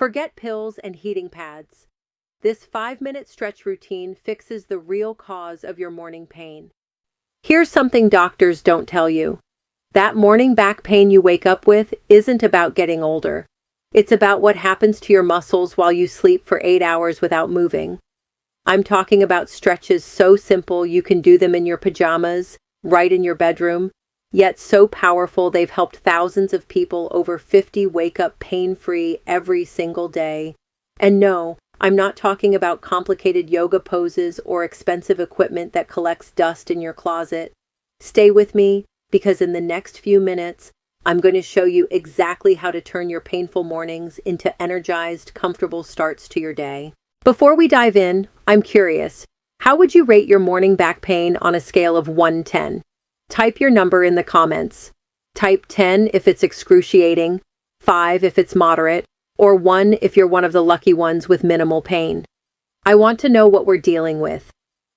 Forget pills and heating pads. This 5-minute stretch routine fixes the real cause of your morning pain. Here's something doctors don't tell you. That morning back pain you wake up with isn't about getting older. It's about what happens to your muscles while you sleep for 8 hours without moving. I'm talking about stretches so simple you can do them in your pajamas, right in your bedroom, yet so powerful they've helped thousands of people over 50 wake up pain-free every single day. And no, I'm not talking about complicated yoga poses or expensive equipment that collects dust in your closet. Stay with me, because in the next few minutes, I'm going to show you exactly how to turn your painful mornings into energized, comfortable starts to your day. Before we dive in, I'm curious, how would you rate your morning back pain on a scale of 1 to 10? Type your number in the comments. Type 10 if it's excruciating, 5 if it's moderate, or 1 if you're one of the lucky ones with minimal pain. I want to know what we're dealing with.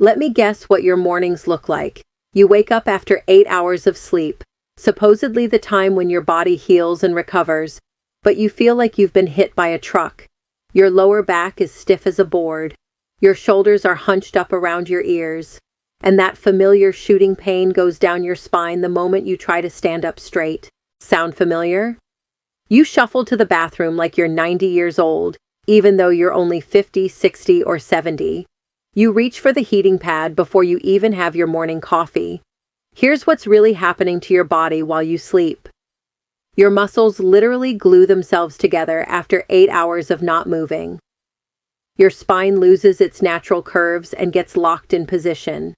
Let me guess what your mornings look like. You wake up after 8 hours of sleep, supposedly the time when your body heals and recovers, but you feel like you've been hit by a truck. Your lower back is stiff as a board. Your shoulders are hunched up around your ears, and that familiar shooting pain goes down your spine the moment you try to stand up straight. Sound familiar? You shuffle to the bathroom like you're 90 years old, even though you're only 50, 60, or 70. You reach for the heating pad before you even have your morning coffee. Here's what's really happening to your body while you sleep. Your muscles literally glue themselves together after 8 hours of not moving. Your spine loses its natural curves and gets locked in position.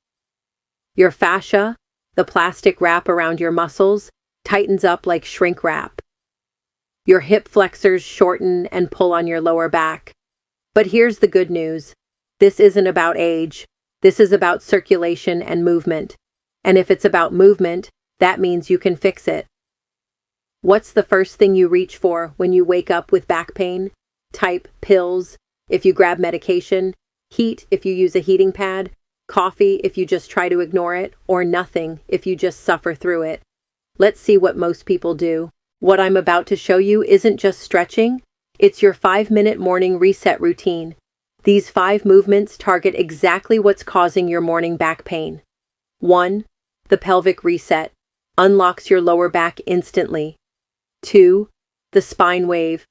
Your fascia, the plastic wrap around your muscles, tightens up like shrink wrap. Your hip flexors shorten and pull on your lower back. But here's the good news. This isn't about age. This is about circulation and movement. And if it's about movement, that means you can fix it. What's the first thing you reach for when you wake up with back pain? Type pills if you grab medication, heat if you use a heating pad, coffee if you just try to ignore it, or nothing if you just suffer through it. Let's see what most people do. What I'm about to show you isn't just stretching, it's your 5-minute morning reset routine. These 5 movements target exactly what's causing your morning back pain. 1. The pelvic reset unlocks your lower back instantly. 2. The spine wave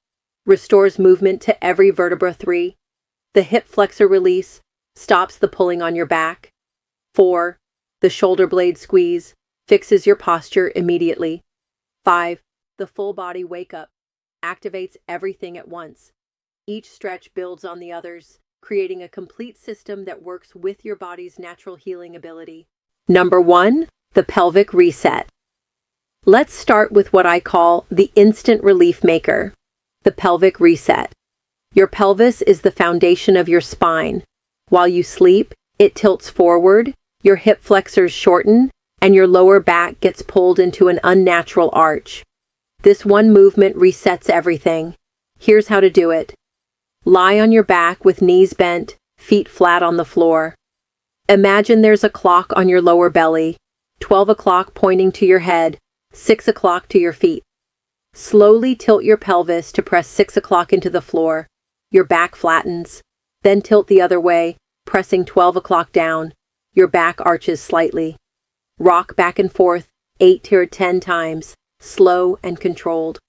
restores movement to every vertebra. 3. The hip flexor release stops the pulling on your back. 4. The shoulder blade squeeze fixes your posture immediately. 5. The full body wake up activates everything at once. Each stretch builds on the others, creating a complete system that works with your body's natural healing ability. Number 1, the pelvic reset. Let's start with what I call the instant relief maker, the pelvic reset. Your pelvis is the foundation of your spine. While you sleep, it tilts forward, your hip flexors shorten, and your lower back gets pulled into an unnatural arch. This one movement resets everything. Here's how to do it. Lie on your back with knees bent, feet flat on the floor. Imagine there's a clock on your lower belly, 12 o'clock pointing to your head, 6 o'clock to your feet. Slowly tilt your pelvis to press 6 o'clock into the floor. Your back flattens. Then tilt the other way, pressing 12 o'clock down. Your back arches slightly. Rock back and forth 8 to 10 times, slow and controlled.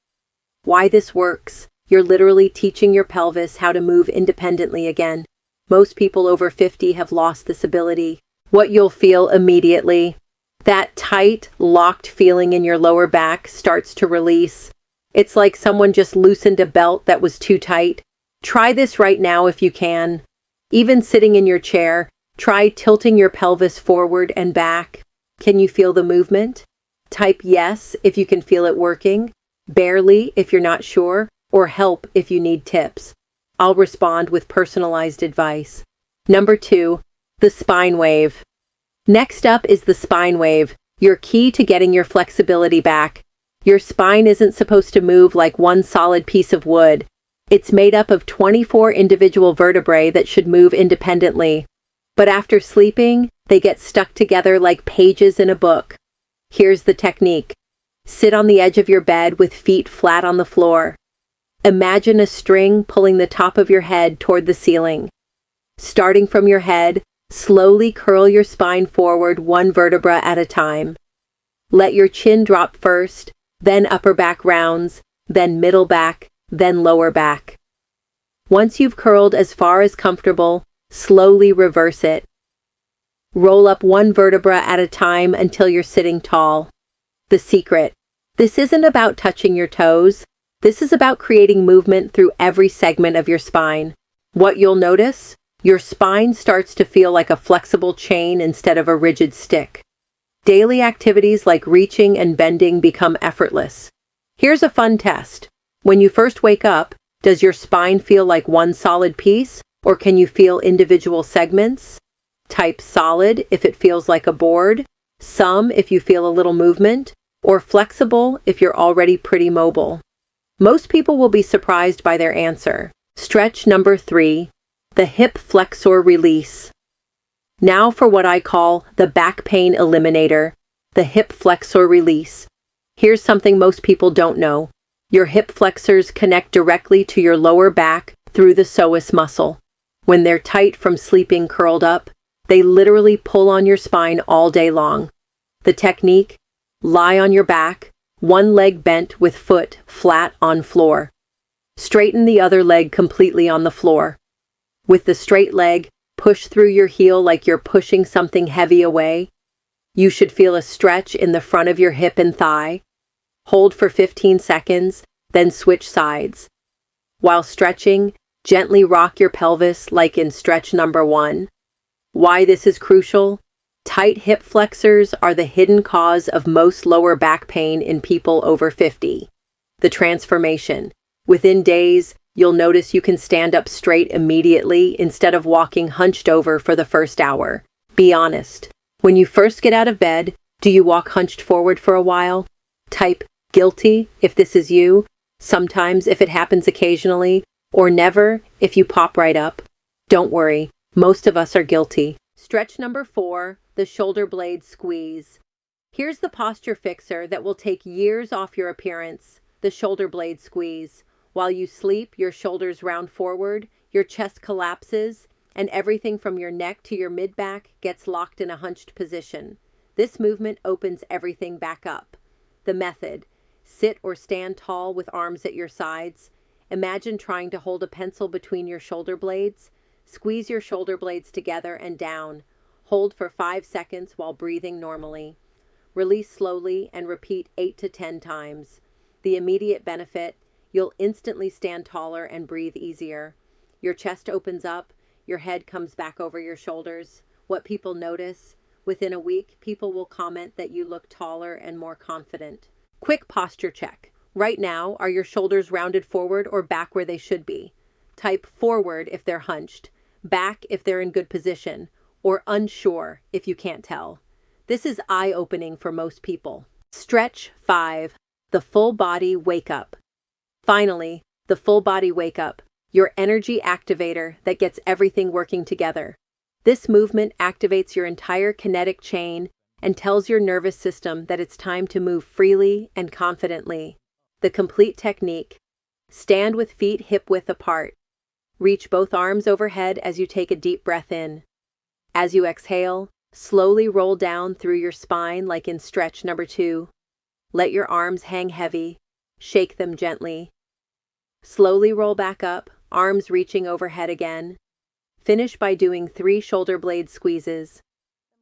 Why this works? You're literally teaching your pelvis how to move independently again. Most people over 50 have lost this ability. What you'll feel immediately, that tight, locked feeling in your lower back starts to release. It's like someone just loosened a belt that was too tight. Try this right now if you can. Even sitting in your chair, try tilting your pelvis forward and back. Can you feel the movement? Type yes if you can feel it working, barely if you're not sure, or help if you need tips. I'll respond with personalized advice. Number 2, the spine wave. Next up is the spine wave, your key to getting your flexibility back. Your spine isn't supposed to move like one solid piece of wood. It's made up of 24 individual vertebrae that should move independently. But after sleeping, they get stuck together like pages in a book. Here's the technique. Sit on the edge of your bed with feet flat on the floor. Imagine a string pulling the top of your head toward the ceiling. Starting from your head, slowly curl your spine forward one vertebra at a time. Let your chin drop first, then upper back rounds, then middle back, then lower back. Once you've curled as far as comfortable, slowly reverse it. Roll up one vertebra at a time until you're sitting tall. The secret: this isn't about touching your toes. This is about creating movement through every segment of your spine. What you'll notice? Your spine starts to feel like a flexible chain instead of a rigid stick. Daily activities like reaching and bending become effortless. Here's a fun test. When you first wake up, does your spine feel like one solid piece, or can you feel individual segments? Type solid if it feels like a board, some if you feel a little movement, or flexible if you're already pretty mobile. Most people will be surprised by their answer. Stretch number 3, the hip flexor release. Now for what I call the back pain eliminator, the hip flexor release. Here's something most people don't know. Your hip flexors connect directly to your lower back through the psoas muscle. When they're tight from sleeping curled up, they literally pull on your spine all day long. The technique: lie on your back, one leg bent with foot flat on floor. Straighten the other leg completely on the floor. With the straight leg, push through your heel like you're pushing something heavy away. You should feel a stretch in the front of your hip and thigh. Hold for 15 seconds, then switch sides. While stretching, gently rock your pelvis like in stretch number 1. Why this is crucial? Tight hip flexors are the hidden cause of most lower back pain in people over 50. The transformation. Within days, you'll notice you can stand up straight immediately instead of walking hunched over for the first hour. Be honest. When you first get out of bed, do you walk hunched forward for a while? Type guilty if this is you, sometimes if it happens occasionally, or never if you pop right up. Don't worry, most of us are guilty. Stretch number 4, the shoulder blade squeeze. Here's the posture fixer that will take years off your appearance, the shoulder blade squeeze. While you sleep, your shoulders round forward, your chest collapses, and everything from your neck to your mid-back gets locked in a hunched position. This movement opens everything back up. The method: sit or stand tall with arms at your sides. Imagine trying to hold a pencil between your shoulder blades. Squeeze your shoulder blades together and down. Hold for 5 seconds while breathing normally. Release slowly and repeat 8 to 10 times. The immediate benefit: you'll instantly stand taller and breathe easier. Your chest opens up, your head comes back over your shoulders. What people notice: within a week, people will comment that you look taller and more confident. Quick posture check. Right now, are your shoulders rounded forward or back where they should be? Type forward if they're hunched, back if they're in good position, or unsure if you can't tell. This is eye-opening for most people. Stretch 5, the full body wake up. Finally, the full body wake up, your energy activator that gets everything working together. This movement activates your entire kinetic chain and tells your nervous system that it's time to move freely and confidently. The complete technique: stand with feet hip-width apart. Reach both arms overhead as you take a deep breath in. As you exhale, slowly roll down through your spine like in stretch number 2. Let your arms hang heavy. Shake them gently. Slowly roll back up, arms reaching overhead again. Finish by doing 3 shoulder blade squeezes.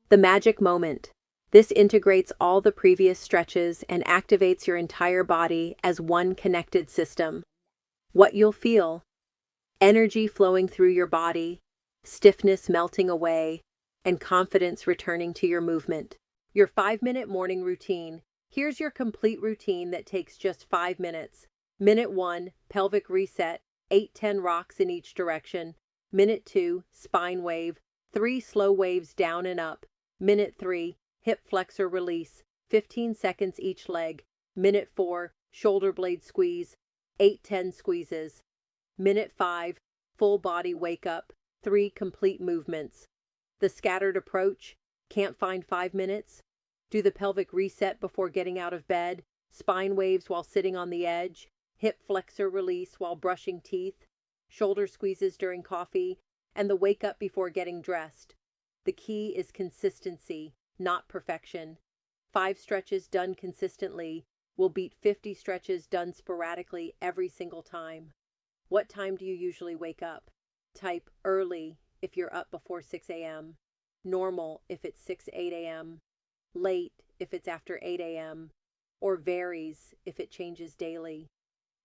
The magic moment. This integrates all the previous stretches and activates your entire body as one connected system. What you'll feel: energy flowing through your body, stiffness melting away, and confidence returning to your movement. Your 5-minute morning routine. Here's your complete routine that takes just 5 minutes. Minute 1, pelvic reset, 8-10 rocks in each direction. Minute 2, spine wave, 3 slow waves down and up. Minute 3, hip flexor release, 15 seconds each leg. Minute 4, shoulder blade squeeze, 8-10 squeezes. Minute 5, full body wake up, 3 complete movements. The scattered approach: can't find 5 minutes? Do the pelvic reset before getting out of bed, spine waves while sitting on the edge, hip flexor release while brushing teeth, shoulder squeezes during coffee, and the wake up before getting dressed. The key is consistency, not perfection. 5 stretches done consistently will beat 50 stretches done sporadically every single time. What time do you usually wake up? Type early if you're up before 6 a.m., normal if it's 6-8 a.m., late if it's after 8 a.m., or varies if it changes daily.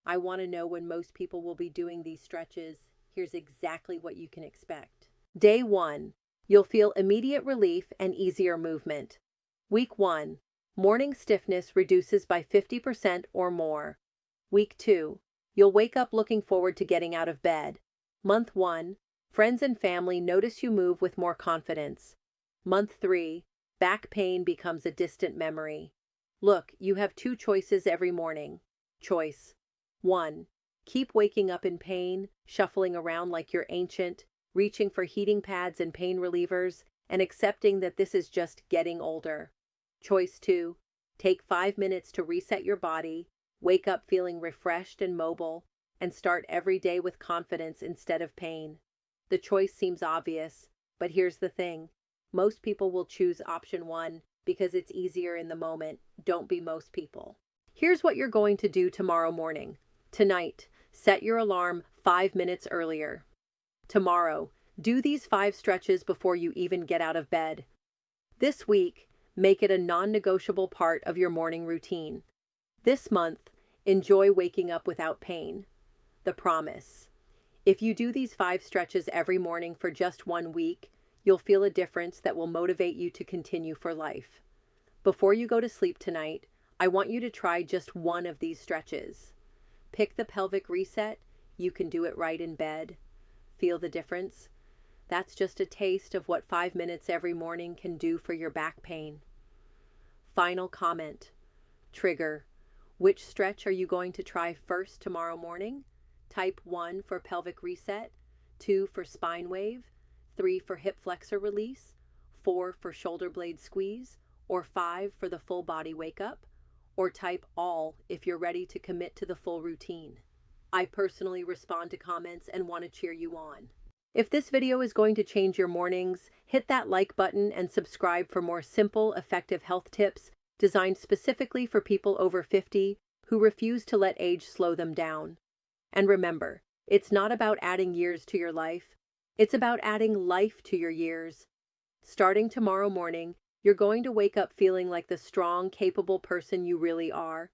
I want to know when most people will be doing these stretches. Here's exactly what you can expect. Day 1. You'll feel immediate relief and easier movement. Week 1. Morning stiffness reduces by 50% or more. Week 2. You'll wake up looking forward to getting out of bed. Month 1. Friends and family notice you move with more confidence. Month 3. Back pain becomes a distant memory. Look, you have 2 choices every morning. Choice 1. Keep waking up in pain, shuffling around like you're ancient, reaching for heating pads and pain relievers, and accepting that this is just getting older. Choice 2. Take 5 minutes to reset your body, wake up feeling refreshed and mobile, and start every day with confidence instead of pain. The choice seems obvious, but here's the thing. Most people will choose option 1 because it's easier in the moment. Don't be most people. Here's what you're going to do tomorrow morning. Tonight, set your alarm 5 minutes earlier. Tomorrow, do these 5 stretches before you even get out of bed. This week, make it a non-negotiable part of your morning routine. This month, enjoy waking up without pain. The promise. If you do these 5 stretches every morning for just 1 week, you'll feel a difference that will motivate you to continue for life. Before you go to sleep tonight, I want you to try just one of these stretches. Pick the pelvic reset. You can do it right in bed. Feel the difference? That's just a taste of what 5 minutes every morning can do for your back pain. Final comment. Trigger. Which stretch are you going to try first tomorrow morning? Type 1 for pelvic reset, 2 for spine wave, 3 for hip flexor release, 4 for shoulder blade squeeze, or 5 for the full body wake up, or type all if you're ready to commit to the full routine. I personally respond to comments and want to cheer you on. If this video is going to change your mornings, hit that like button and subscribe for more simple, effective health tips designed specifically for people over 50 who refuse to let age slow them down. And remember, it's not about adding years to your life. It's about adding life to your years. Starting tomorrow morning, you're going to wake up feeling like the strong, capable person you really are.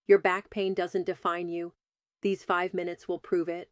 Your back pain doesn't define you. These 5 minutes will prove it.